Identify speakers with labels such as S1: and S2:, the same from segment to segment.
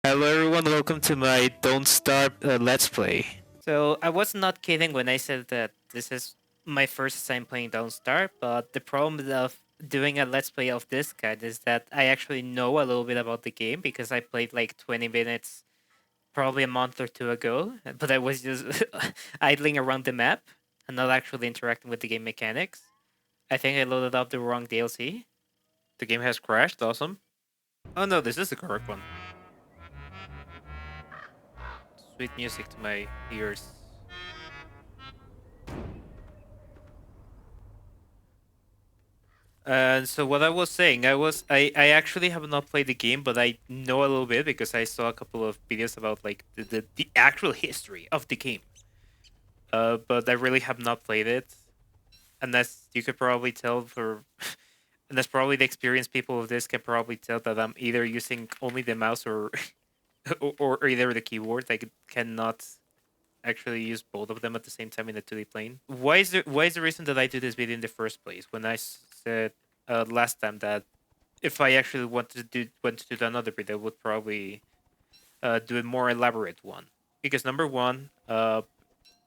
S1: Hello everyone, welcome to my Don't Starve Let's Play. So I was not kidding when I said that this is my first time playing Don't Starve, but the problem of doing a Let's Play of this kind is that I actually know a little bit about the game because I played like 20 minutes probably a month or two ago, but I was just idling around the map and not actually interacting with the game mechanics. I think I loaded up the wrong DLC. The game has crashed, awesome. Oh no, this is the correct one. Sweet music to my ears. And so what I was saying, I actually have not played the game, but I know a little bit because I saw a couple of videos about like the actual history of the game. But I really have not played it, unless you could probably tell for, unless probably the experienced people of this can probably tell that I'm either using only the mouse or or either the keyboard. Cannot actually use both of them at the same time in a 2D plane. Why is the reason that I do this video in the first place? When I said last time that if I actually wanted to do another video, I would probably do a more elaborate one. Because number one, the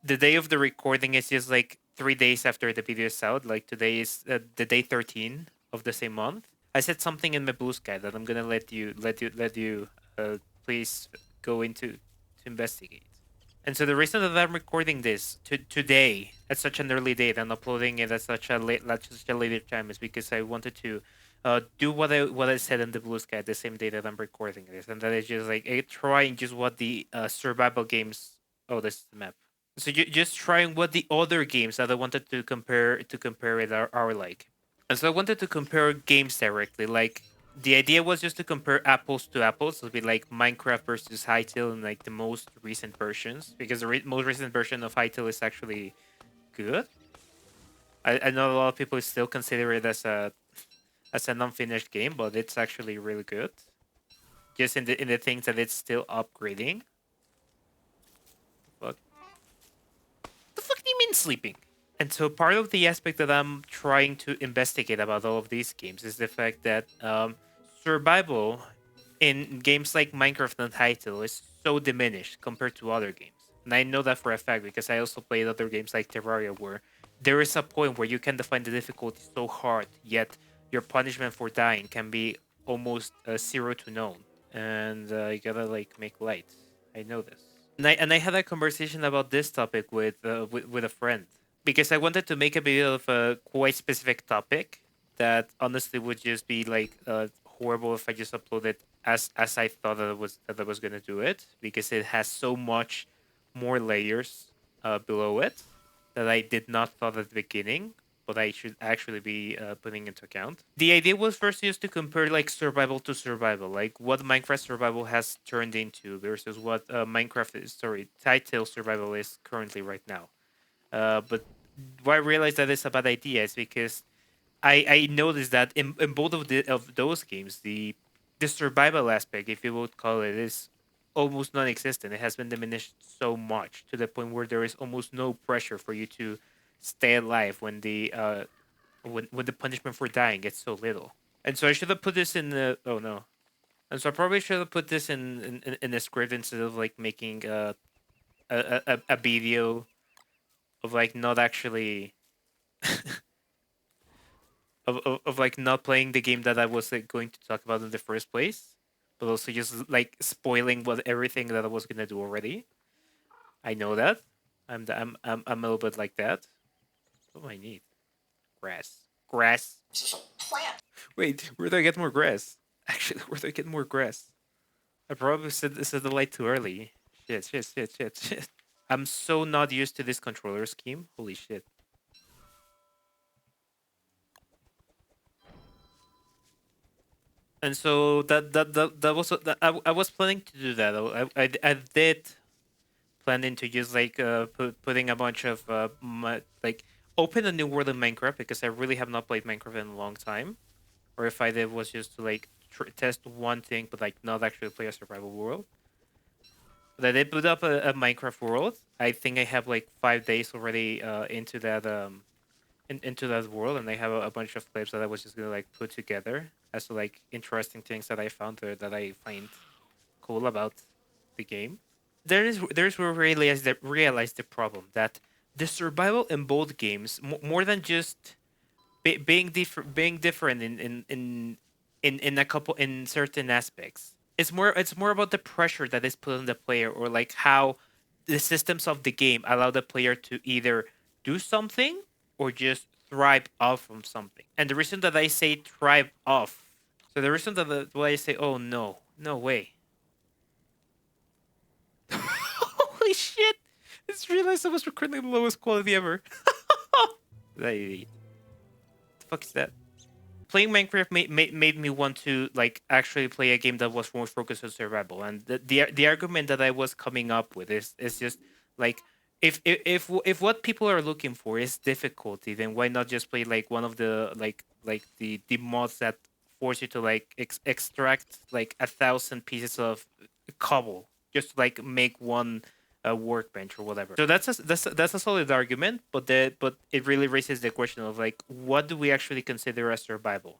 S1: day of the recording is just like 3 days after the video is out. Like today is the day 13 of the same month. I said something in my blue sky that I'm gonna let you please go into to investigate. And so the reason that I'm recording this today at such an early date and uploading it at such a later time is because I wanted to do what I said in the blue sky the same day that I'm recording this, and that is just like trying just what the survival games. Oh, this is the map. So just trying what the other games that I wanted to compare it are like. And so I wanted to compare games directly. Like the idea was just to compare apples to apples. So it'd be like Minecraft versus Hytale and like the most recent versions, because the most recent version of Hytale is actually good. I know a lot of people still consider it as an unfinished game, but it's actually really good. Just in the things that it's still upgrading. Fuck. The fuck do you mean sleeping? And so part of the aspect that I'm trying to investigate about all of these games is the fact that survival in games like Minecraft and Hytale is so diminished compared to other games. And I know that for a fact because I also played other games like Terraria where there is a point where you can define the difficulty so hard, yet your punishment for dying can be almost zero to none. And you gotta like make light. I know this. And I had a conversation about this topic with a friend because I wanted to make a video of a quite specific topic that honestly would just be like horrible if I just uploaded as I thought that I was gonna do it, because it has so much more layers below it that I did not thought at the beginning, but I should actually be putting into account. The idea was first just to compare like survival to survival, like what Minecraft survival has turned into versus what Title survival is currently right now. But why I realized that it's a bad idea is because I noticed that in both of those games, the survival aspect, if you would call it, is almost non-existent. It has been diminished so much to the point where there is almost no pressure for you to stay alive when the punishment for dying gets so little. And so I should have put this in the oh no. And so I probably should have put this in a script instead of like making a video of like not actually of like not playing the game that I was like, going to talk about in the first place, but also just like spoiling what everything that I was gonna do already. I know that. I'm a little bit like that. What do I need? Grass. Grass. Wait, where do I get more grass? Actually, where do I get more grass? I probably said the light too early. Shit. I'm so not used to this controller scheme. Holy shit. And so that was I was planning to do that. I did planning to use like putting a bunch of like open a new world in Minecraft because I really have not played Minecraft in a long time. Or if I did was just to like test one thing, but like not actually play a survival world. But I did put up a Minecraft world. I think I have like 5 days already into that into that world, and I have a bunch of clips that I was just gonna like put together as to like interesting things that I found there that I find cool about the game. There's where I realize the problem that the survival in both games, more than just being different in a couple in certain aspects. It's more about the pressure that is put on the player, or like how the systems of the game allow the player to either do something or just thrive off from something. And the reason that I say thrive off, so the reason that why I say, oh no, no way. Holy shit! I just realized I was recording the lowest quality ever. The fuck is that? Playing Minecraft made me want to like actually play a game that was more focused on survival. And the argument that I was coming up with is just like, if what people are looking for is difficulty, then why not just play like one of the the mods that force you to like extract like 1,000 pieces of cobble just to like make one workbench or whatever. So that's a solid argument, but it really raises the question of like, what do we actually consider as survival?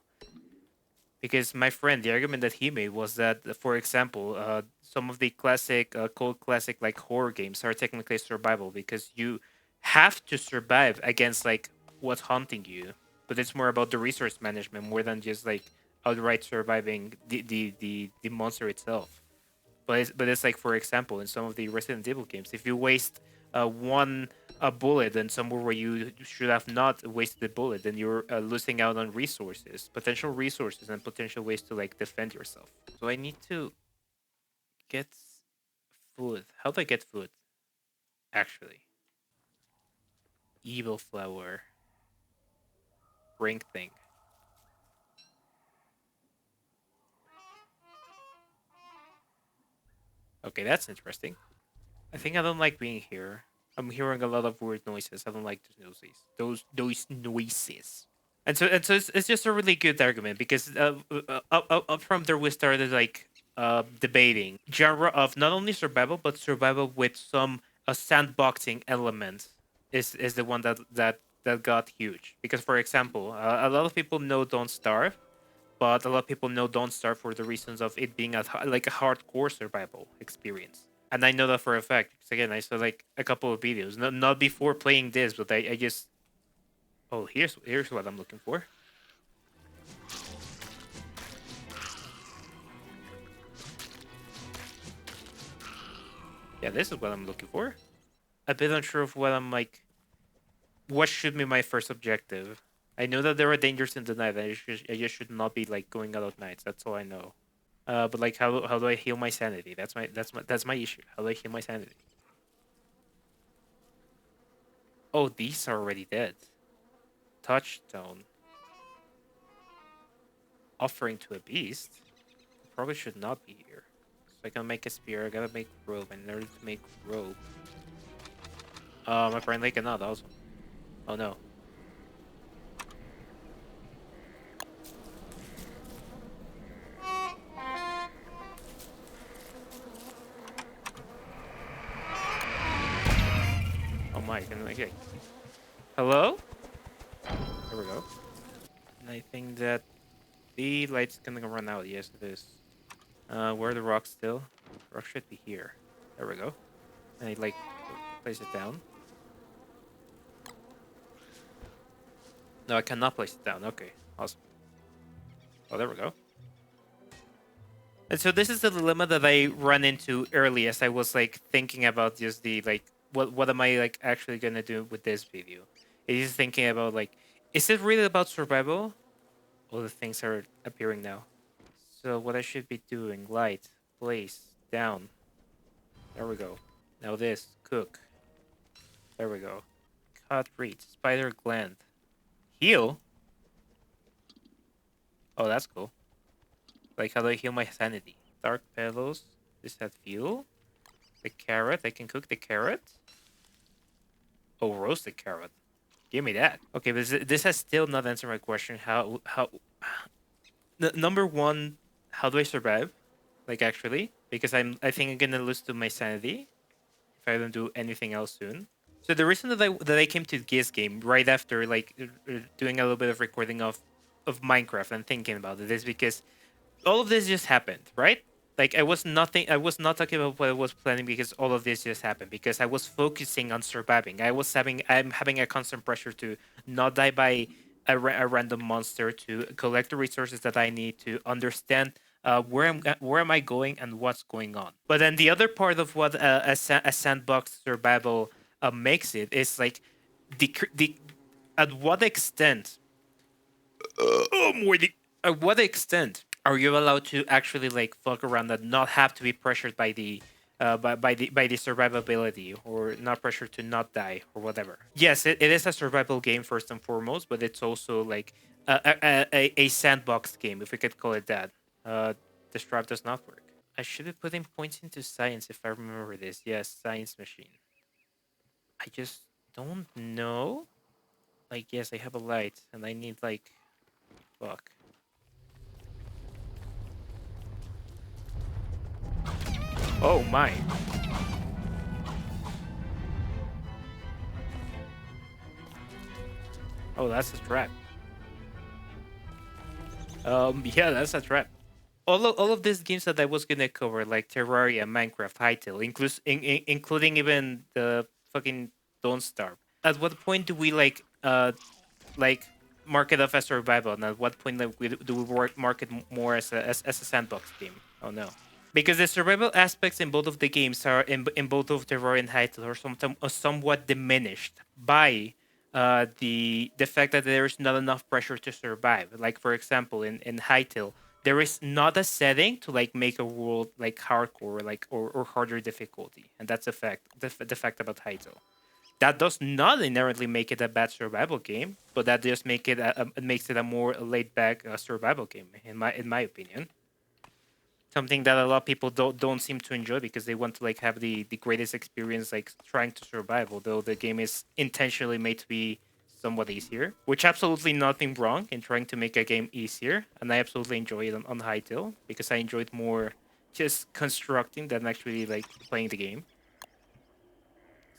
S1: Because my friend, the argument that he made was that, for example, some of the classic, cold classic like horror games are technically survival because you have to survive against like what's haunting you, but it's more about the resource management more than just like outright surviving the monster itself. But it's like, for example, in some of the Resident Evil games, if you waste one a bullet and somewhere where you should have not wasted the bullet, then you're losing out on resources, potential resources, and potential ways to like defend yourself. So I need to get food. How do I get food? Actually, evil flower, ring thing. Okay, that's interesting. I think I don't like being here. I'm hearing a lot of weird noises. I don't like those noises. Those noises. And so it's just a really good argument because up from there we started like debating genre of not only survival but survival with some sandboxing element is the one that got huge. Because, for example, a lot of people know Don't Starve, but a lot of people know Don't Starve for the reasons of it being like a hardcore survival experience. And I know that for a fact because, again, I saw like a couple of videos, not before playing this, but I just, oh, here's what I'm looking for. Yeah, this is what I'm looking for. A bit unsure of what I'm like. What should be my first objective? I know that there are dangers in the night. I just should not be like going out at nights. That's all I know. But like, how do I heal my sanity? That's my issue. How do I heal my sanity? Oh, these are already dead. Touchstone. Offering to a beast. Probably should not be here. So I can make a spear. I gotta make rope. And in order to make rope, apparently I cannot. Also, oh no. Oh my. Okay. Hello. There we go. And I think that the light's gonna run out. Yes, it is. Where are the rocks still? The rock should be here. There we go. And I like place it down. No, I cannot place it down. Okay, awesome. Oh, there we go. And so this is the dilemma that I ran into early as I was like thinking about just the like, what am I like actually gonna do with this video? It is thinking about like, is it really about survival? All the things are appearing now. So what I should be doing: light, place, down. There we go. Now this, cook. There we go. Cut, read, spider gland, heal. Oh, that's cool. Like, how do I heal my sanity? Dark petals. Is that fuel? The carrot. I can cook the carrot. Oh, roasted carrot. Give me that. Okay, but this has still not answered my question. Number one, how do I survive? Like, actually, because I think I'm gonna lose to my sanity if I don't do anything else soon. So the reason that I came to this game right after like doing a little bit of recording of Minecraft and thinking about it is because all of this just happened, right? Like I was nothing. I was not talking about what I was planning because all of this just happened because I was focusing on surviving. I'm having a constant pressure to not die by a random monster, to collect the resources that I need to understand where am I going and what's going on. But then the other part of what a sandbox survival makes it is like the at what extent more the at what extent are you allowed to actually like fuck around and not have to be pressured by the by the survivability or not pressured to not die or whatever. Yes, it is a survival game first and foremost, but it's also like a sandbox game, if we could call it that. The strap does not work. I should be putting points into science if I remember this. Yes, science machine. I just don't know. Like, yes, I have a light and I need like fuck. Oh my. Oh, that's a trap. Yeah, that's a trap. All of these games that I was gonna cover, like Terraria, Minecraft, Hytale, including even the fucking Don't Starve. At what point do we like mark it off as survival, and at what point like, do we mark it more as as a sandbox game? Oh no. Because the survival aspects in both of the games are in both of Terraria and Hytale are somewhat diminished by the fact that there is not enough pressure to survive. Like for example, in Hytale, there is not a setting to like make a world like hardcore or harder difficulty, and that's a fact. The fact about Hytale. That does not inherently make it a bad survival game, but that just makes it a more laid back survival game in my opinion. Something that a lot of people don't seem to enjoy because they want to like have the greatest experience like trying to survive, although the game is intentionally made to be somewhat easier, which absolutely nothing wrong in trying to make a game easier, and I absolutely enjoy it on Hytale because I enjoyed more just constructing than actually like playing the game.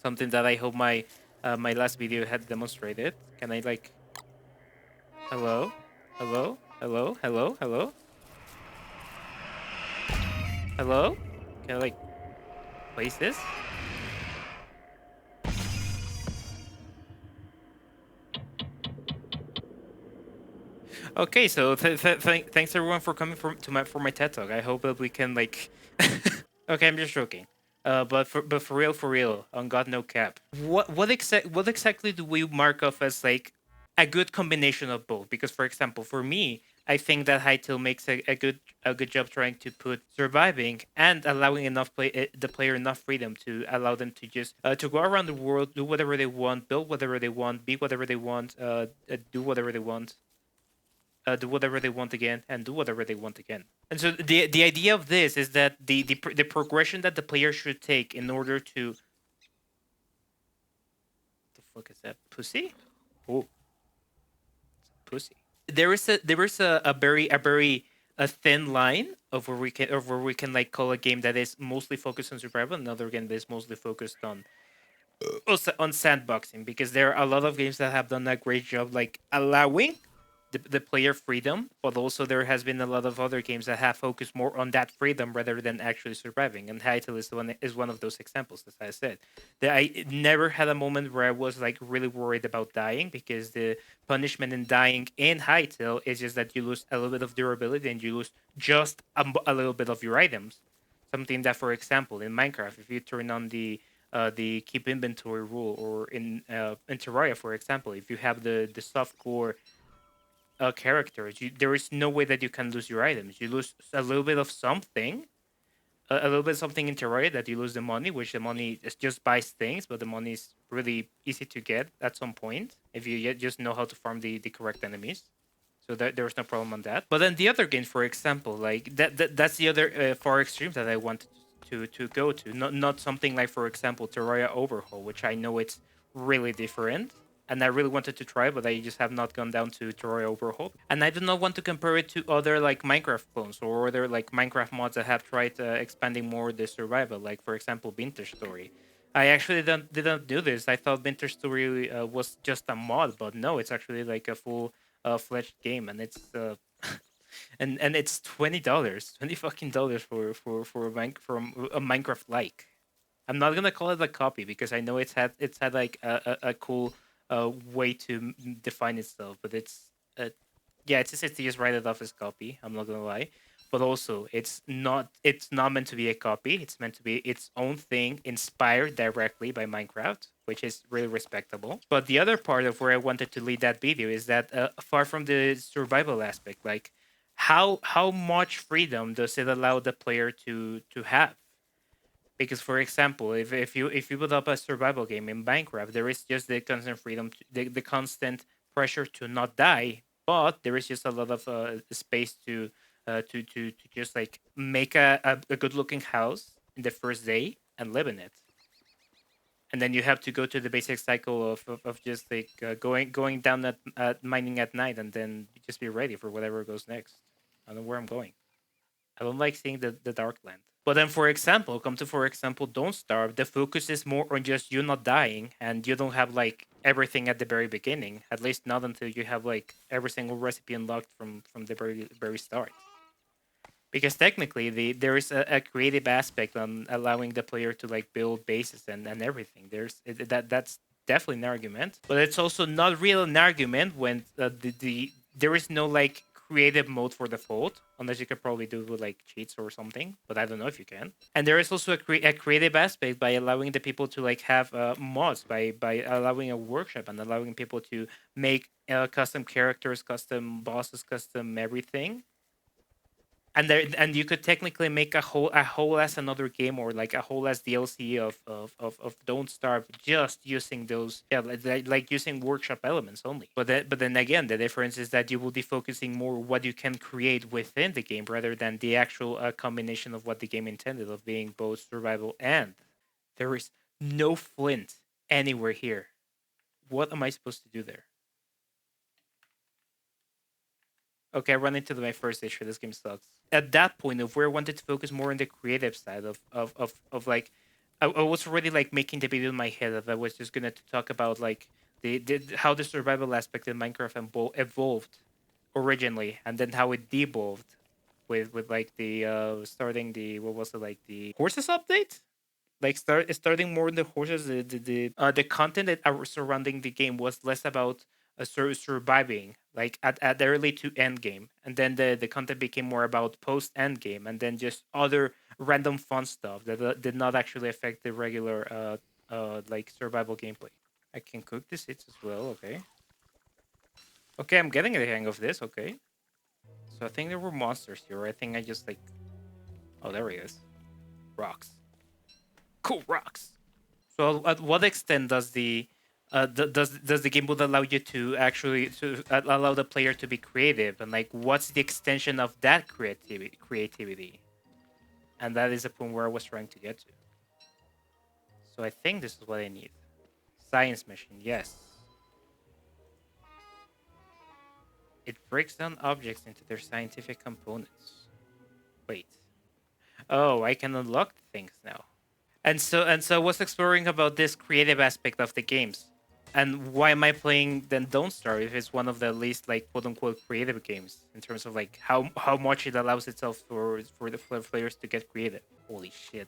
S1: Something that I hope my last video had demonstrated. Can I like hello, hello, hello, hello, hello, hello? Can I like place this? Okay, so thanks everyone for coming to my for my TED talk. I hope that we can like. Okay, I'm just joking. But for real, on God no cap. What exactly do we mark off as like a good combination of both? Because for example, for me, I think that Hytale makes a good job trying to put surviving and allowing the player enough freedom to allow them to just to go around the world, do whatever they want, build whatever they want, be whatever they want, do whatever they want, do whatever they want again, and do whatever they want again. And so the idea of this is that the progression that the player should take in order to the fuck is that pussy? Oh, pussy. There is a very a thin line of where we can like call a game that is mostly focused on survival, another game that is mostly focused on on sandboxing, because there are a lot of games that have done a great job like allowing the player freedom, but also there has been a lot of other games that have focused more on that freedom rather than actually surviving. And Hytale is one of those examples, as I said. That I never had a moment where I was like really worried about dying, because the punishment in dying in Hytale is just that you lose a little bit of durability and you lose just a little bit of your items. Something that, for example, in Minecraft, if you turn on the keep inventory rule, or in Terraria, for example, if you have the soft core characters, there is no way that you can lose your items. You lose a little bit of something, a little bit of something in Terraria, that you lose the money, which the money is just buys things, but the money is really easy to get at some point if you just know how to farm the correct enemies. So there's no problem on that. But then the other games, for example, like that's the other far extreme that I wanted to go to. Not something like, for example, Terraria Overhaul, which I know it's really different, and I really wanted to try, but I just have not gone down to Terraria Overhaul. And I do not want to compare it to other like Minecraft clones or other like Minecraft mods that have tried expanding more the survival, like for example Vintage Story. I actually didn't do this. I thought Vintage Story was just a mod, but no, it's actually like a full fledged game, and it's and it's $20, $20 fucking for a Minecraft like. I'm not gonna call it a copy because I know it's had like a cool way to define itself, but uh, yeah, it's just to just write it off as copy. I'm not gonna lie, but also it's not meant to be a copy. It's meant to be its own thing, inspired directly by Minecraft, which is really respectable. But the other part of where I wanted to lead that video is that far from the survival aspect, like how much freedom does it allow the player to have? Because for example, if you build up a survival game in Minecraft, there is just the constant freedom the constant pressure to not die, but there is just a lot of space to just like make a good looking house in the first day and live in it. And then you have to go to the basic cycle of just like going down at mining at night, and then just be ready for whatever goes next. I don't know where I'm going. I don't like seeing the dark land. But then, for example, Don't Starve. The focus is more on just you not dying, and you don't have like everything at the very beginning. At least not until you have like every single recipe unlocked from the very start. Because technically, there is a creative aspect on allowing the player to like build bases and everything. That's definitely an argument, but it's also not real an argument when there is no like creative mode for default, unless you could probably do it with like cheats or something. But I don't know if you can. And there is also a creative aspect by allowing the people to like have mods, by allowing a workshop and allowing people to make custom characters, custom bosses, custom everything. And you could technically make a whole as another game, or like a whole as DLC of Don't Starve, just using those, yeah, like using workshop elements only. But then again, the difference is that you will be focusing more what you can create within the game rather than the actual combination of what the game intended, of being both survival and there is no flint anywhere here. What am I supposed to do there? Okay, I run into my first issue. This game sucks. At that point of where I wanted to focus more on the creative side of like, I was already like making the video in my head that I was just gonna talk about like the how the survival aspect in Minecraft evolved originally, and then how it devolved with like the starting the what was it, like the horses update, like starting more in the horses. The content that are surrounding the game was less about surviving, like at the early to end game, and then the content became more about post end game, and then just other random fun stuff that did not actually affect the regular like survival gameplay. I can cook the seeds as well. Okay, okay, I'm getting the hang of this. Okay, so I think there were monsters here. I think I just like, oh, there he is. Rocks, cool rocks. So, at what extent does does the game would allow you to actually to allow the player to be creative, and like what's the extension of that creativity? And that is the point where I was trying to get to. So I think this is what I need. Science mission, yes. It breaks down objects into their scientific components. Wait. Oh, I can unlock things now. And so I was exploring about this creative aspect of the games. And why am I playing then Don't Starve if it's one of the least like quote unquote creative games in terms of like how much it allows itself for the players to get creative. Holy shit.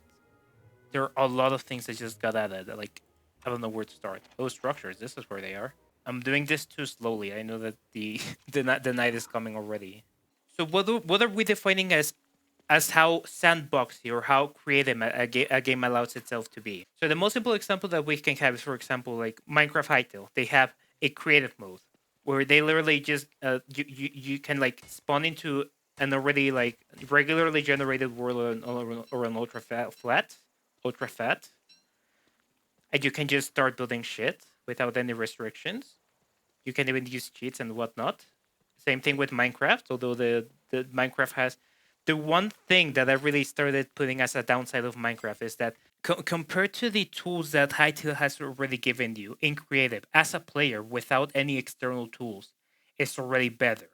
S1: There are a lot of things that just got added. Like, I don't know where to start. Those structures, this is where they are. I'm doing this too slowly. I know that the the night is coming already. So what are we defining as how sandboxy or how creative a game allows itself to be? So the most simple example that we can have is, for example, like Minecraft Hytale. They have a creative mode where they literally just you can like spawn into an already like regularly generated world, or an ultra fat, and you can just start building shit without any restrictions. You can even use cheats and whatnot. Same thing with Minecraft, although the Minecraft has the one thing that I really started putting as a downside of Minecraft is that compared to the tools that Hytale has already given you in creative as a player without any external tools, it's already better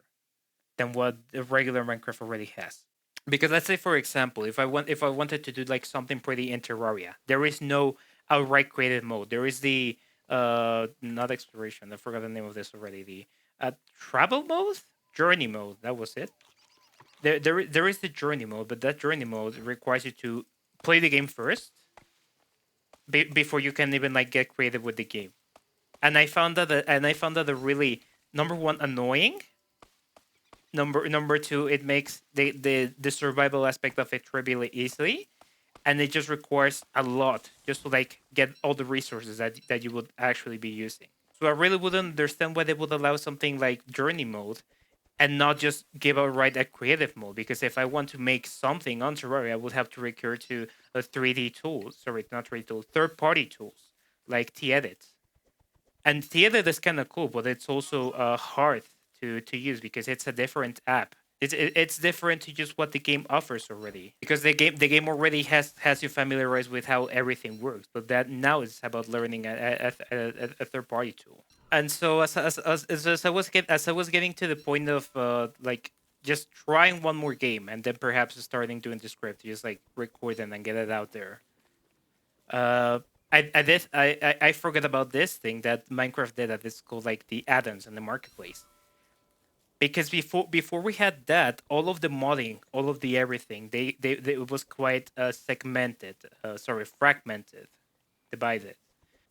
S1: than what the regular Minecraft already has. Because let's say, for example, if I wanted to do like something pretty in Terraria, there is no outright creative mode. There is the not exploration. I forgot the name of this already. The travel mode, journey mode. That was it. there is the journey mode, but that journey mode requires you to play the game first before you can even like get creative with the game. And I found that a really number one annoying. Number two, it makes the survival aspect of it trivially easily, and it just requires a lot just to like get all the resources that you would actually be using. So I really wouldn't understand why they would allow something like journey mode and not just give outright a creative mode. Because if I want to make something on Terraria, I would have to recur to a 3D tools. Sorry, not 3D tools, third party tools like T-Edit. And T-Edit is kind of cool, but it's also hard to use because it's a different app. It's different to just what the game offers already, because the game already has you familiarized with how everything works. But that now is about learning a third party tool. And so as I was getting to the point of like just trying one more game and then perhaps starting doing the script, just like record it and get it out there. Uh, I forgot about this thing that Minecraft did, that it's called like the add-ons in the marketplace. Because before we had that, all of the modding, all of the everything, they it was quite segmented, sorry, fragmented, divided.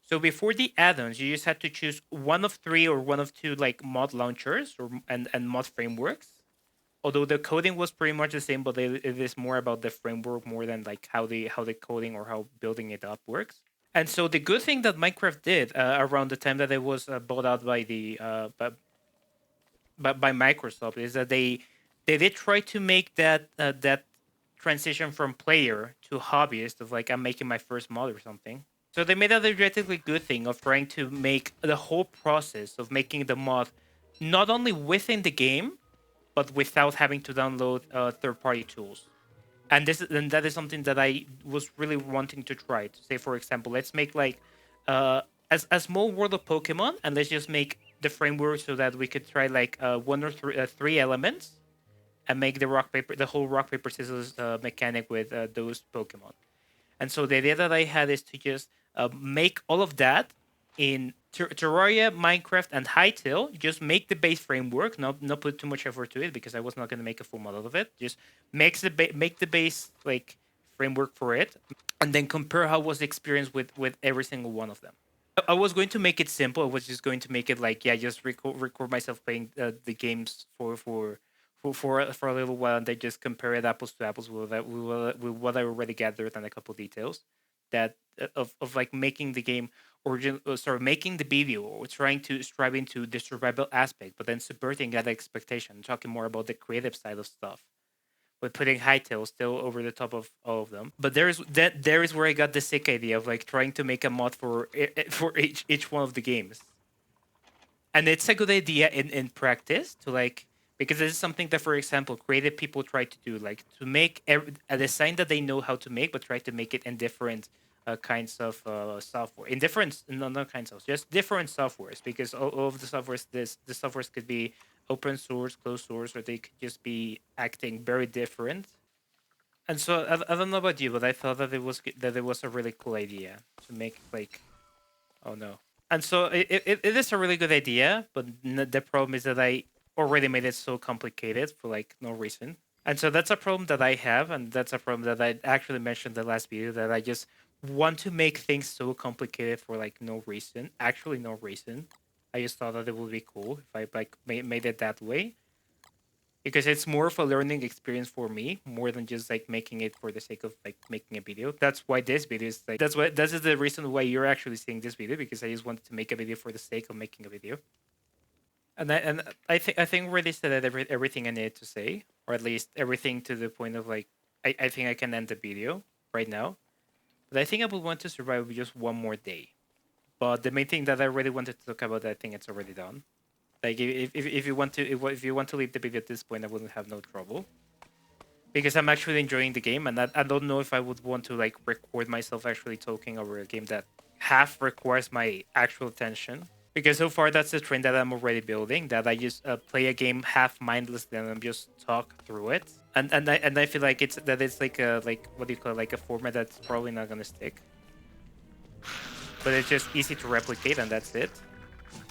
S1: So before the add-ons, you just had to choose one of three or one of two like mod launchers or and mod frameworks. Although the coding was pretty much the same, but it is more about the framework more than like how the coding or how building it up works. And so the good thing that Minecraft did around the time that it was bought out by the by Microsoft is that they did try to make that transition from player to hobbyist of like I'm making my first mod or something. So they made a theoretically good thing of trying to make the whole process of making the mod not only within the game but without having to download third-party tools. And that is something that I was really wanting to try. To say, for example, let's make like as a small world of Pokemon, and let's just make the framework so that we could try like one or three elements and make the whole rock paper scissors mechanic with those Pokemon. And so the idea that I had is to just make all of that in Terraria, Minecraft, and Hytale. Just make the base framework, not put too much effort to it because I was not going to make a full model of it. Just make the base like framework for it, and then compare how was the experience with every single one of them. I was going to make it simple. I was just going to make it like, yeah, just record myself playing the games for a little while, and then just compare it apples to apples with what I already gathered and a couple details that of like making the game making the video or trying to strive into the survival aspect, but then subverting that expectation, talking more about the creative side of stuff, but putting Hytale still over the top of all of them. But there is where I got the sick idea of like trying to make a mod for each one of the games. And it's a good idea in practice to like, because this is something that, for example, creative people try to do, like to make a design that they know how to make, but try to make it in different kinds of software, in different, no, not kinds of, just different softwares, because all of the softwares, the softwares could be open source, closed source, or they could just be acting very different. And so I don't know about you, but I thought that it was a really cool idea to make like, oh no. And so it is a really good idea, but the problem is that I already made it so complicated for like no reason. And so that's a problem that I have, and that's a problem that I actually mentioned in the last video, that I just want to make things so complicated for like no reason. Actually, no reason. I just thought that it would be cool if I like made it that way, because it's more of a learning experience for me more than just like making it for the sake of like making a video. That's why this video is like, that is the reason why you're actually seeing this video, because I just wanted to make a video for the sake of making a video. And I think really said that everything I needed to say, or at least everything to the point of like I think I can end the video right now. But I think I would want to survive with just one more day. But the main thing that I really wanted to talk about, I think it's already done. Like if you want to if you want to leave the video at this point, I wouldn't have no trouble, because I'm actually enjoying the game, and I don't know if I would want to like record myself actually talking over a game that half requires my actual attention. Because so far that's the trend that I'm already building. That I just play a game half mindlessly and I'm just talk through it, and I feel like it's like a like what do you call it, like a format that's probably not gonna stick. But it's just easy to replicate, and that's it.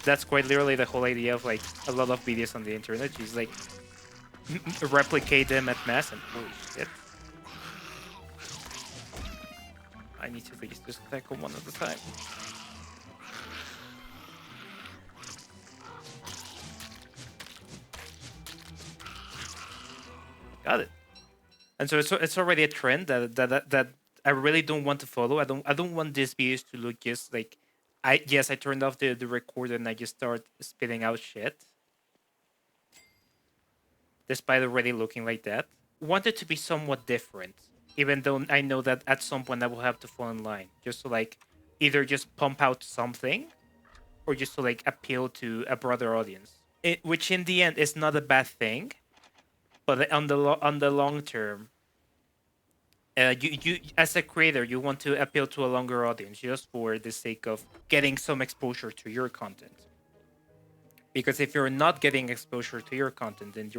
S1: That's quite literally the whole idea of like a lot of videos on the internet. Is like replicate them at mass. And holy shit, I need to just tackle one at a time. Got it. And so it's already a trend that I really don't want to follow. I don't want these videos to look just like I turned off the recorder and I just start spitting out shit, despite already looking like that. Want it to be somewhat different, even though I know that at some point I will have to fall in line, just to like either just pump out something or just to like appeal to a broader audience. Which in the end is not a bad thing, but on the long term, you as a creator you want to appeal to a longer audience just for the sake of getting some exposure to your content. Because if you're not getting exposure to your content, then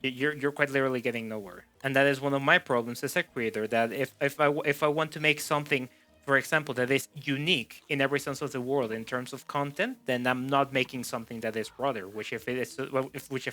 S1: you're quite literally getting nowhere. And that is one of my problems as a creator. That if I want to make something, for example, that is unique in every sense of the word in terms of content, then I'm not making something that is broader. Which if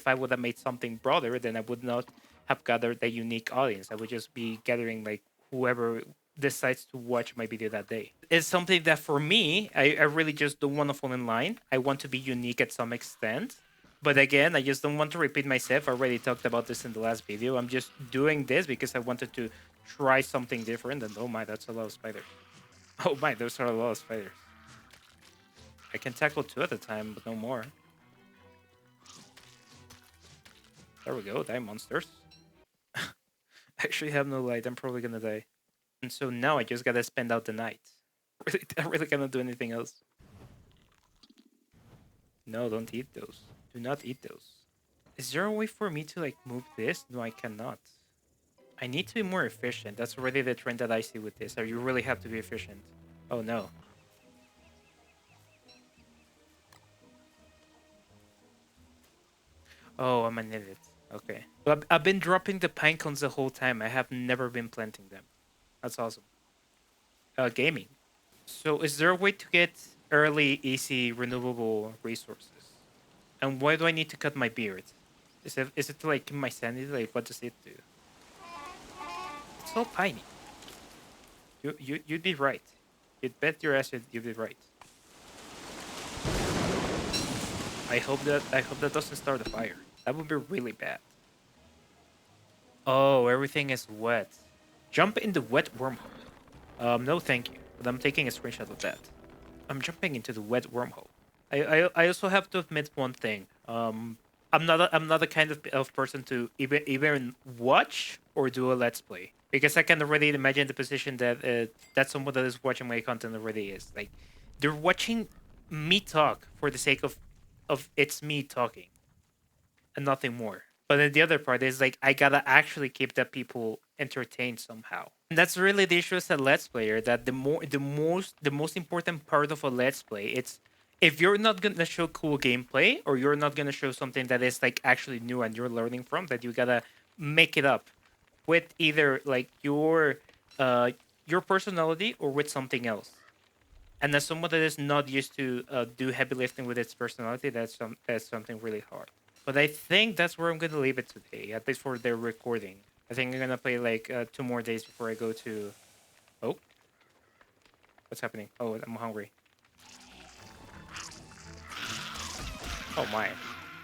S1: I would have made something broader, then I would not have gathered a unique audience. I would just be gathering like whoever decides to watch my video that day. It's something that for me, I really just don't want to fall in line. I want to be unique at some extent. But again, I just don't want to repeat myself. I already talked about this in the last video. I'm just doing this because I wanted to try something different. And oh my, that's a lot of spiders. Oh my, those are a lot of spiders. I can tackle two at a time, but no more. There we go, die monsters. I actually have no light. I'm probably gonna die. And so now I just gotta spend out the night. I really cannot do anything else. No, don't eat those. Do not eat those. Is there a way for me to like move this? No, I cannot. I need to be more efficient. That's already the trend that I see with this. You really have to be efficient. Oh no. Oh, I'm an idiot. Okay. But I've been dropping the pine cones the whole time. I have never been planting them. That's awesome. Gaming. So is there a way to get early, easy, renewable resources? And why do I need to cut my beard? Is it to like keep my sanity? Like what does it do? It's so piney. You'd be right. You'd bet your ass you'd be right. I hope that doesn't start a fire. That would be really bad. Oh, everything is wet. Jump in the wet wormhole. No, thank you. But I'm taking a screenshot of that. I'm jumping into the wet wormhole. I also have to admit one thing. I'm not the kind of person to even watch or do a let's play because I can already imagine the position that someone that is watching my content already is. Like they're watching me talk for the sake of it's me talking and nothing more. But then the other part is like I gotta actually keep the people entertained somehow. And that's really the issue as a let's player. That the most important part of a let's play, it's if you're not gonna show cool gameplay or you're not gonna show something that is like actually new and you're learning from, that you gotta make it up with either like your personality or with something else. And as someone that is not used to do heavy lifting with its personality, that's something really hard. But I think that's where I'm gonna leave it today, at least for the recording. I think I'm gonna play like 2 more days before I go to. Oh, what's happening? Oh, I'm hungry. Oh my,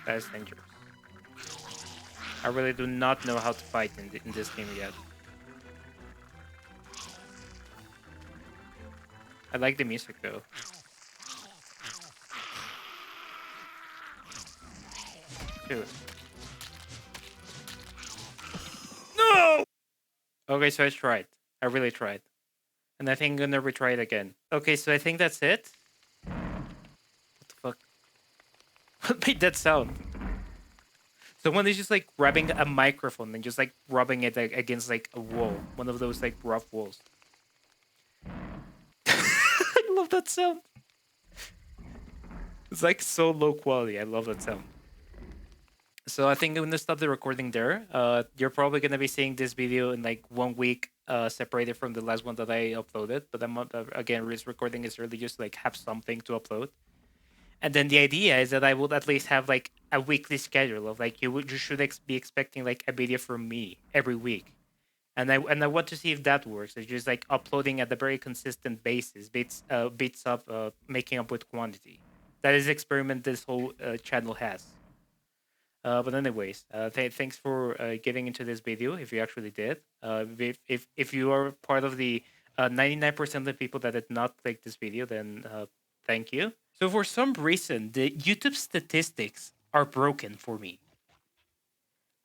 S1: that is dangerous. I really do not know how to fight in this game yet. I like the music though. Dude. No! Okay, so I tried. I really tried. And I think I'm gonna retry it again. Okay, so I think that's it. What the fuck? What made that sound? Someone is just like grabbing a microphone and just like rubbing it like, against like a wall. One of those like rough walls. I love that sound. It's like so low quality. I love that sound. So I think I'm gonna stop the recording there. You're probably gonna be seeing this video in like 1 week, separated from the last one that I uploaded. But I'm again, this recording is really just like have something to upload. And then the idea is that I would at least have like a weekly schedule of like you should be expecting like a video from me every week, and I want to see if that works. It's just like uploading at a very consistent basis, bits of making up with quantity. That is the experiment this whole channel has. But anyways, thanks for getting into this video. If you actually did, if you are part of the 99% of the people that did not click this video, then thank you. So for some reason, the YouTube statistics are broken for me.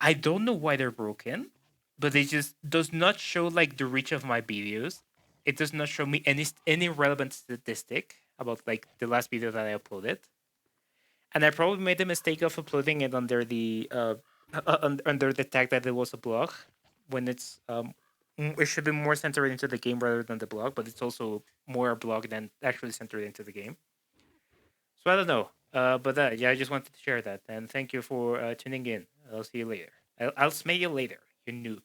S1: I don't know why they're broken, but it just does not show like the reach of my videos. It does not show me any relevant statistic about like the last video that I uploaded, and I probably made the mistake of uploading it under the under the tag that it was a blog when it should be more centered into the game rather than the blog, but it's also more a blog than actually centered into the game. So I don't know. But yeah, I just wanted to share that. And thank you for tuning in. I'll see you later. I'll smell you later, you noob.